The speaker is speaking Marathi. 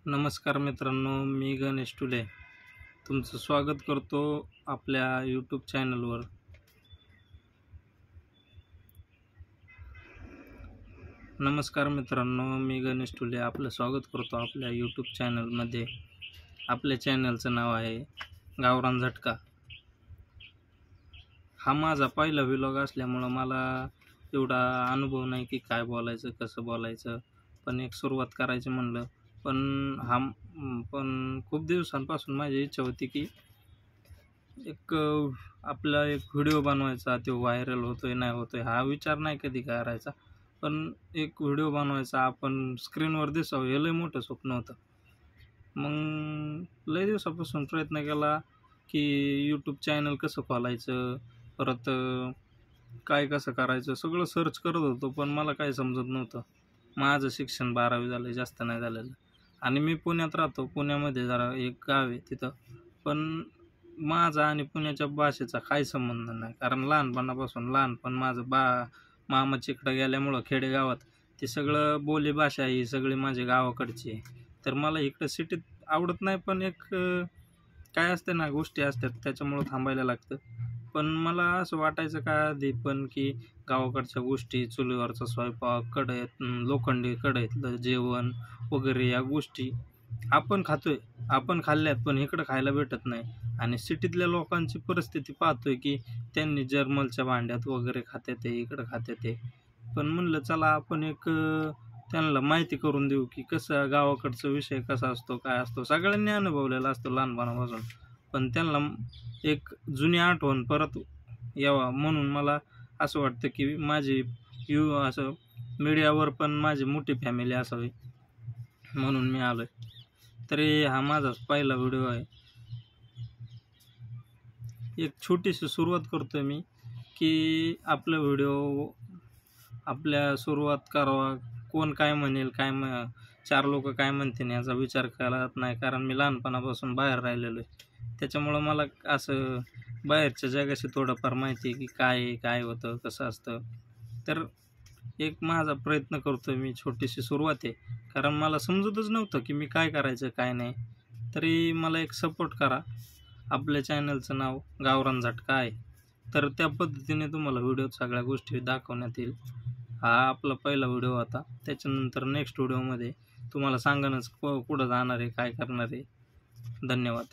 नमस्कार मित्रांनो, मी गणेश टुले तुमचं स्वागत करतो आपल्या यूट्यूब चॅनलवर। नमस्कार मित्रांनो, मी गणेश टुले आपलं स्वागत करतो आपल्या यूट्यूब चॅनलमध्ये। आपल्या चॅनलचं नाव आहे गावरान झटका। हा माझा पहिला व्लॉग असल्यामुळं मला एवढा अनुभव नाही की काय बोलायचं, कसं बोलायचं, पण एक सुरुवात करायची म्हणलं। पण खूप दिवसांपासून माझी इच्छा होती की आपला एक व्हिडिओ बनवायचा, तो व्हायरल होतोय नाही होतोय हा विचार नाही कधी करायचा, पण एक व्हिडिओ बनवायचा, आपण स्क्रीनवर दिसावं हे लय मोठं स्वप्न होतं। मग लय दिवसापासून प्रयत्न केला की यूट्यूब चॅनल कसं खोलायचं, परत काय कसं करायचं सगळं सर्च करत होतो, पण मला काही समजत नव्हतं। माझं शिक्षण 12वी झालं, जास्त नाही झालेलं, आणि मी पुण्यात राहतो। पुण्यामध्ये जरा एक गाव आहे तिथं, पण माझा आणि पुण्याच्या भाषेचा काही संबंध नाही, कारण लहानपण माझं मामाच्या इकडं गेल्यामुळं खेडेगावात ते सगळं बोली भाषा ही सगळी माझ्या गावाकडची आहे। तर मला इकडं सिटीत आवडत नाही, पण काय असते ना, गोष्टी असतात त्याच्यामुळं थांबायला लागतं। पण मला असं वाटायचं का आधी पण की गावाकडच्या गोष्टी, चुलीवरचा स्वयंपाक, लोखंडी कढईतलं जेवण वगैरे या गोष्टी आपण खातोय, आपण खाल्ल्यात, पण इकडं खायला भेटत नाही। आणि सिटीतल्या लोकांची परिस्थिती पाहतोय की त्यांनी जर्मलच्या भांड्यात वगैरे खात्यात ते, इकडं खात्यात ते। पण म्हणलं चला आपण त्यांना माहिती करून देऊ की कसं गावाकडचा विषय कसा असतो, काय असतो, सगळ्यांनी अनुभवलेला असतो लहानपणापासून, पण त्यांना एक जुनी आठवण परत यावा म्हणून मला असं वाटतं की असं मीडियावर पण माझी मोठी फॅमिली असावी, म्हणून मी आलोय। तरी हा माझा पहिला व्हिडिओ आहे। एक छोटीशी सुरुवात करतोय मी की आपला व्हिडिओ आपल्या सुरुवात करावा, कोण काय म्हणेल, चार लोक काय म्हणतील याचा विचार करत नाही, कारण मी लहानपणापासून बाहेर राहिलेलो आहे। त्याच्यामुळं मला असं बाहेरच्या जगाशी थोडंफार माहिती आहे की काय होतं, कसं असतं। तर एक माझा प्रयत्न करतोय मी, छोटीशी सुरुवात आहे, कारण मला समजतच नव्हतं की मी काय करायचं काय नाही। तरी मला एक सपोर्ट करा। आपल्या चॅनलचं नाव गावरान झटका आहे, तर त्या पद्धतीने तुम्हाला व्हिडिओत सगळ्या गोष्टी दाखवण्यात येईल। हा आपला पहिला व्हिडिओ होता, त्याच्यानंतर नेक्स्ट व्हिडिओमध्ये तुम्हाला सांगणच कुठं जाणार आहे, काय करणार आहे। धन्यवाद।